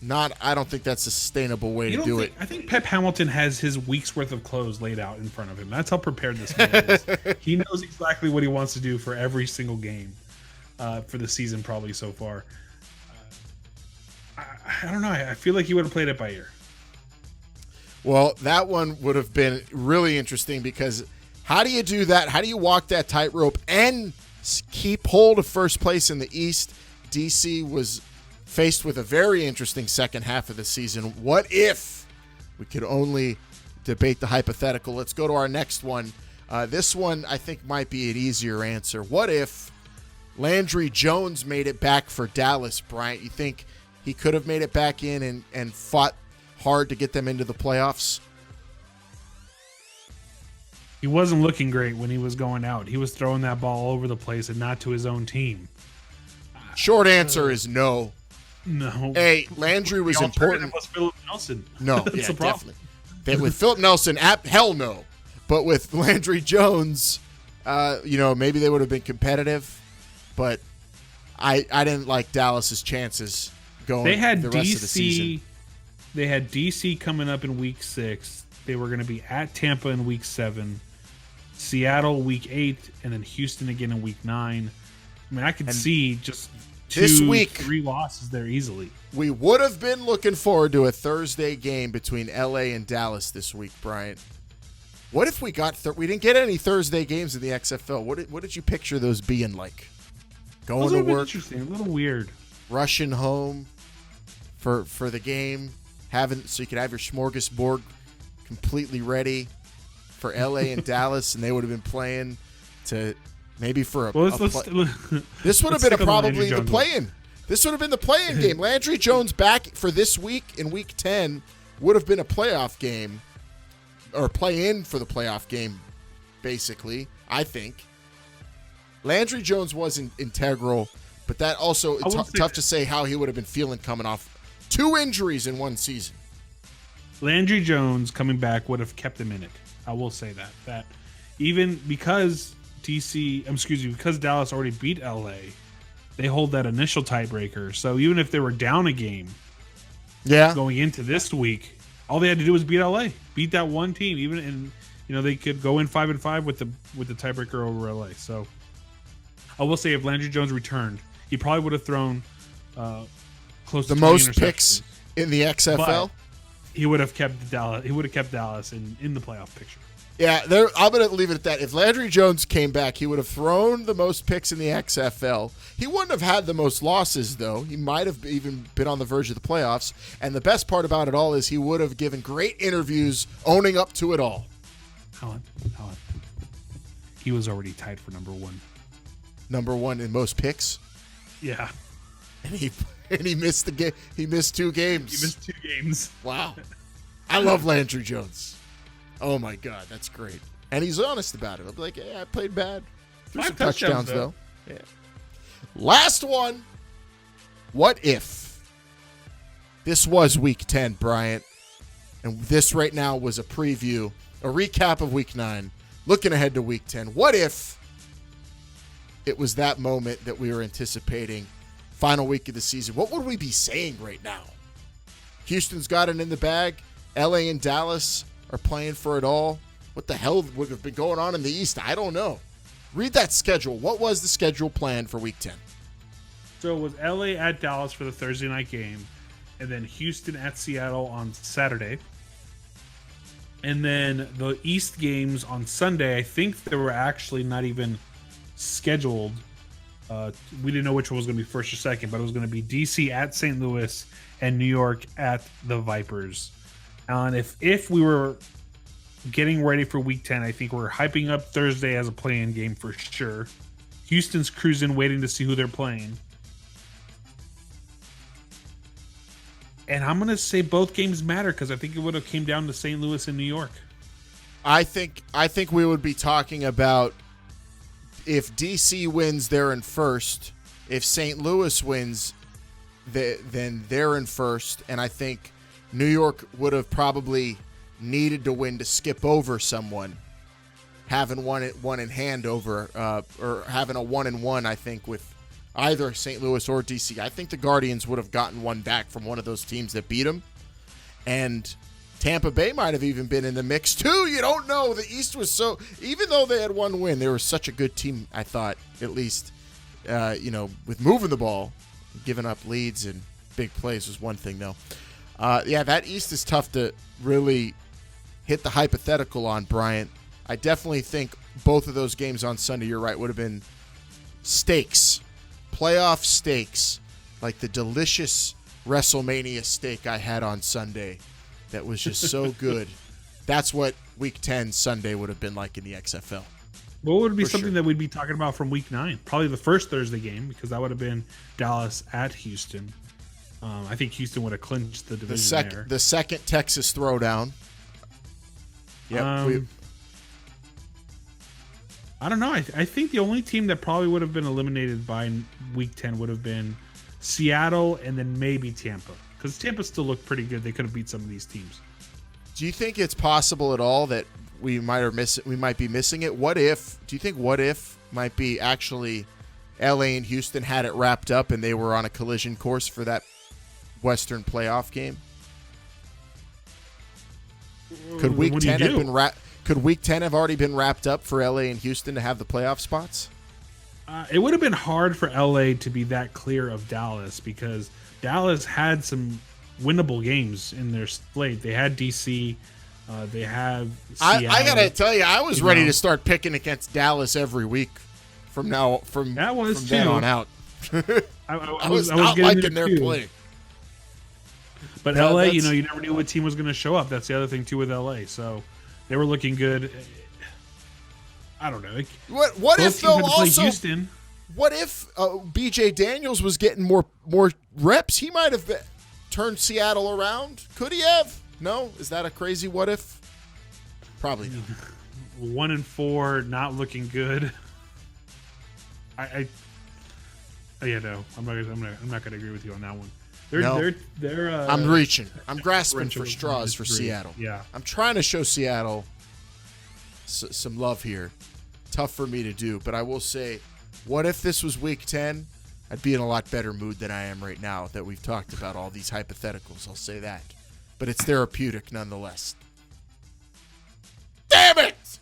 not. I don't think that's a sustainable way to do it. I think Pep Hamilton has his week's worth of clothes laid out in front of him. That's how prepared this man is. He knows exactly what he wants to do for every single game for the season, probably so far. I don't know. I feel like he would have played it by ear. Well, that one would have been really interesting because how do you do that? How do you walk that tightrope and keep hold of first place in the East? DC was faced with a very interesting second half of the season. What if we could only debate the hypothetical? Let's go to our next one. This one I think might be an easier answer. What if Landry Jones made it back for Dallas, Bryant? You think he could have made it back in and fought hard to get them into the playoffs? He wasn't looking great when he was going out. He was throwing that ball all over the place and not to his own team. Short answer is no. No. Hey, Landry was important. Was Philip Nelson. No, That's the problem. Definitely. With Philip Nelson, hell no. But with Landry Jones, maybe they would have been competitive. But I didn't like Dallas's chances going the rest of the season. They had DC coming up in week 6. They were going to be at Tampa in week 7, Seattle week 8, and then Houston again in week 9. I mean, I could see just 3 losses there easily. We would have been looking forward to a Thursday game between LA and Dallas this week, Bryant. What if we got we didn't get any Thursday games in the XFL? What did you picture those being like? Going to work, interesting, a little weird. Rushing home for the game, so you could have your smorgasbord completely ready for LA and Dallas, and they would have been playing to maybe for a. Well, this would have been probably the play-in. This would have been the play-in game. Landry Jones back for this week in week 10 would have been a playoff game, or play-in for the playoff game, basically. I think Landry Jones wasn't integral, but that also tough to say how he would have been feeling coming off 2 injuries in one season. Landry Jones coming back would have kept him in it. I will say that. That even because Dallas already beat LA, they hold that initial tiebreaker. So even if they were down a game, going into this week, all they had to do was beat LA, beat that one team. They could go in 5-5 with the tiebreaker over LA. So I will say if Landry Jones returned, he probably would have thrown close to the most picks in the XFL. But he would have kept Dallas. He would have kept Dallas in the playoff picture. Yeah, I'm going to leave it at that. If Landry Jones came back, he would have thrown the most picks in the XFL. He wouldn't have had the most losses, though. He might have even been on the verge of the playoffs. And the best part about it all is he would have given great interviews owning up to it all. Alan. He was already tied for number 1. Number 1 in most picks? Yeah. And he missed the game. He missed 2 games. He missed 2 games. Wow. I love Landry Jones. Oh my God, that's great. And he's honest about it. I'm like, I played bad. Threw some touchdowns though. Yeah. Last one. What if this was week 10, Bryant, and this right now was a preview, a recap of week 9, looking ahead to week 10. What if it was that moment that we were anticipating, final week of the season? What would we be saying right now? Houston's got it in the bag. LA and Dallas are playing for it all. What the hell would have been going on in the East? I don't know. Read that schedule. What was the schedule plan for week 10? So it was LA at Dallas for the Thursday night game, and then Houston at Seattle on Saturday. And then the East games on Sunday, I think they were actually not even scheduled. We didn't know which one was going to be first or second, but it was going to be DC at St. Louis and New York at the Vipers. And if we were getting ready for week 10, I think we're hyping up Thursday as a play-in game for sure. Houston's cruising, waiting to see who they're playing. And I'm going to say both games matter because I think it would have came down to St. Louis and New York. I think we would be talking about if DC wins, they're in first. If St. Louis wins, then they're in first, and I think New York would have probably needed to win to skip over someone, having one in hand over, or having a 1-1, I think, with either St. Louis or DC. I think the Guardians would have gotten one back from one of those teams that beat them, and Tampa Bay might have even been in the mix too. You don't know. The East was so, even though they had one win, they were such a good team, I thought, at least, with moving the ball. Giving up leads and big plays was one thing, though. That East is tough to really hit the hypothetical on, Bryant. I definitely think both of those games on Sunday, you're right, would have been stakes, playoff stakes, like the delicious WrestleMania steak I had on Sunday that was just so good. That's what Week 10 Sunday would have been like in the XFL. What would be something that we'd be talking about from Week 9? Probably the first Thursday game, because that would have been Dallas at Houston. I think Houston would have clinched the division there. The second Texas throwdown. Yep. I don't know. I think the only team that probably would have been eliminated by Week 10 would have been Seattle and then maybe Tampa, because Tampa still looked pretty good. They could have beat some of these teams. Do you think it's possible at all that we might be missing it? Do you think what if might be actually LA and Houston had it wrapped up and they were on a collision course for that Western playoff game? Could Week 10 have been Could Week 10 have already been wrapped up for LA and Houston to have the playoff spots? It would have been hard for LA to be that clear of Dallas, because Dallas had some winnable games in their slate. They had DC. They have Seattle. I gotta tell you, I was ready to start picking against Dallas every week from then on out. I was not liking their play. But LA, you never knew what team was going to show up. That's the other thing too with LA. So they were looking good. I don't know. What if though? Also, Houston. What if BJ Daniels was getting more reps? He might have turned Seattle around. Could he have? No? Is that a crazy what if? Probably not. 1-4, not looking good. No, I'm not gonna agree with you on that one. I'm reaching. I'm grasping for straws for Seattle. Yeah. I'm trying to show Seattle some love here. Tough for me to do, but I will say, what if this was Week 10? I'd be in a lot better mood than I am right now that we've talked about all these hypotheticals. I'll say that. But it's therapeutic nonetheless. Damn it!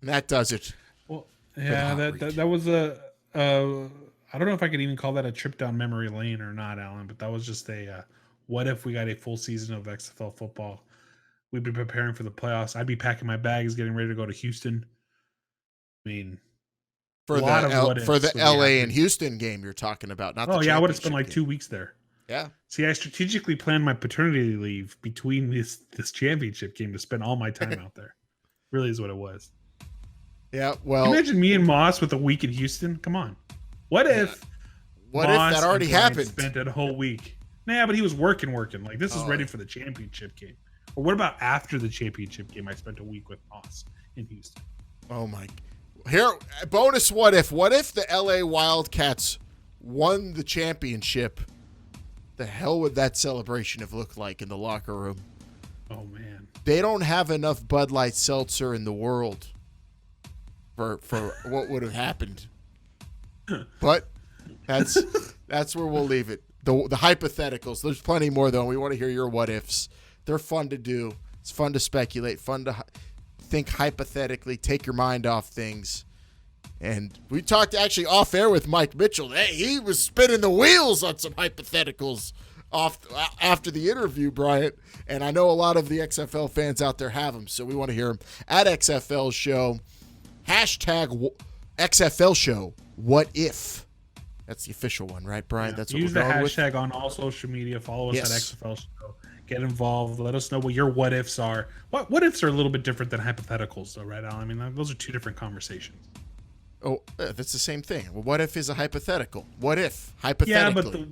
And that does it. Well, yeah, that was I don't know if I could even call that a trip down memory lane or not, Alan, but that was just what if we got a full season of XFL football? We'd be preparing for the playoffs. I'd be packing my bags, getting ready to go to Houston. I mean, for the LA and Houston game you're talking about, not the championship. I would have spent like 2 weeks there. Yeah. See, I strategically planned my paternity leave between this championship game to spend all my time out there. Really is what it was. Yeah, well, imagine me and Moss with a week in Houston. Come on. What if that already happened? Spent a whole week. Nah, but he was working. Like, this is ready for the championship game. Or what about after the championship game? I spent a week with Moss in Houston. Oh my! Here, bonus. What if? What if the LA Wildcats won the championship? The hell would that celebration have looked like in the locker room? Oh man! They don't have enough Bud Light Seltzer in the world for what would have happened. But that's where we'll leave it. The hypotheticals. There's plenty more though. We want to hear your what ifs. They're fun to do. It's fun to speculate. Fun to think hypothetically. Take your mind off things. And we talked actually off air with Mike Mitchell. Hey, he was spinning the wheels on some hypotheticals after the interview, Bryant. And I know a lot of the XFL fans out there have them, so we want to hear them at XFL Show. Hashtag XFL Show. What if? That's the official one, right, Brian? Yeah. That's what use we're the going hashtag with. on all social media. Follow us Yes. at XFL Show. Get involved. Let us know what your what ifs are. What ifs are a little bit different than hypotheticals, though, right, Alan? I mean, those are two different conversations. Oh, that's the same thing. Well, what if is a hypothetical? What if hypothetically? Yeah,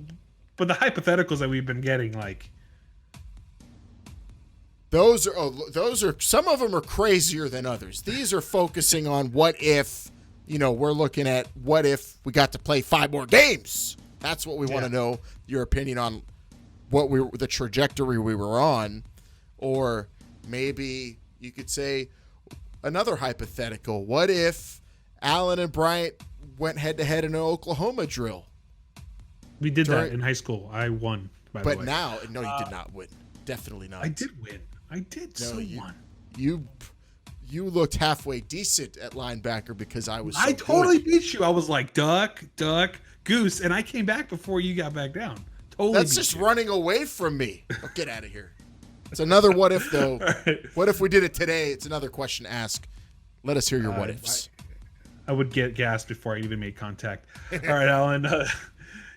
but the hypotheticals that we've been getting, like, those are some of them are crazier than others. These are focusing on what if we're looking at what if we got to play 5 more games. That's what we want to know, your opinion on the trajectory we were on. Or maybe you could say another hypothetical. What if Alan and Bryant went head-to-head in an Oklahoma drill? We did that in high school. I won, by the way. But now, no, you did not win. Definitely not. I did win. I did won. You looked halfway decent at linebacker because I was so I totally good. beat you. I was like, duck, goose, and I came back before you got back down. Totally. That's just running away from me. Oh, get out of here. It's another what if, though. Right. What if we did it today? It's another question to ask. Let us hear your what ifs. I would get gassed before I even made contact. All right, Alan.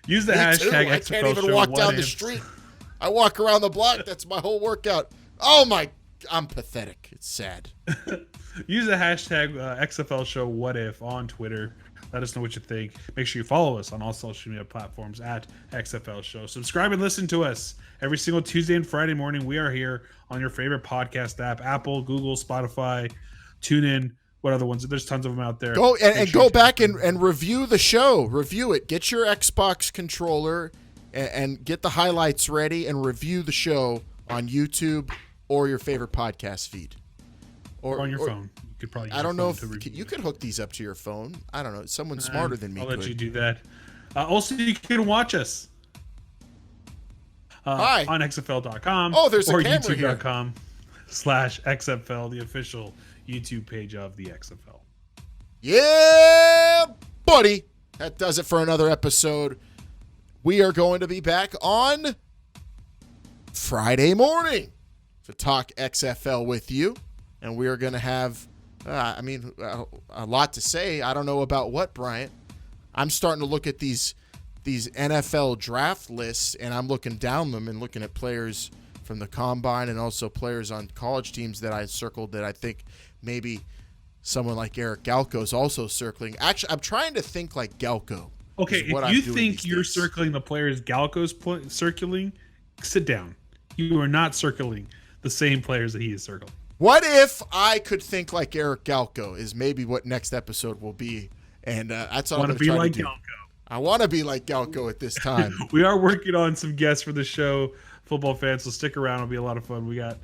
Use the hashtag XFL I can't even walk down the street. I walk around the block. That's my whole workout. Oh, I'm pathetic. It's sad. Use the hashtag XFL Show What If on Twitter. Let us know what you think. Make sure you follow us on all social media platforms at XFL Show. Subscribe and listen to us every single Tuesday and Friday morning. We are here on your favorite podcast app: Apple, Google, Spotify, TuneIn. What other ones? There's tons of them out there. Go back and review the show. Review it. Get your Xbox controller and get the highlights ready and review the show on YouTube or your favorite podcast feed. Or on your phone. You could probably. I don't know if you could hook these up to your phone. I don't know. Someone smarter than me. I'll let you do that. Also, you can watch us on XFL.com. Oh, there's a or camera here. YouTube.com/XFL, the official YouTube page of the XFL. Yeah, buddy. That does it for another episode. We are going to be back on Friday morning to talk XFL with you. And we are going to have, a lot to say. I don't know about what, Bryant. I'm starting to look at these NFL draft lists, and I'm looking down them and looking at players from the combine and also players on college teams that I circled that I think maybe someone like Eric Galko is also circling. Actually, I'm trying to think like Galko. Okay, if you think you're circling the players Galko's circling, sit down. You are not circling the same players that he is circling. What if I could think like Eric Galko is maybe what next episode will be, and that's all I'm going to try to do. I want to be like Galko at this time. We are working on some guests for the show, football fans, so stick around. It'll be a lot of fun. We got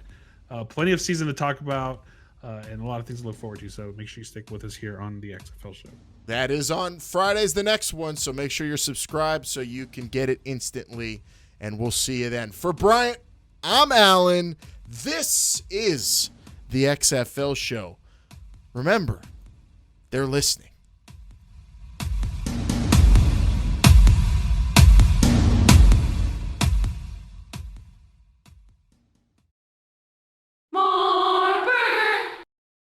plenty of season to talk about and a lot of things to look forward to, so make sure you stick with us here on the XFL Show. That is on Friday's the next one, so make sure you're subscribed so you can get it instantly, and we'll see you then. For Bryant, I'm Alan. This is the XFL Show. Remember, they're listening.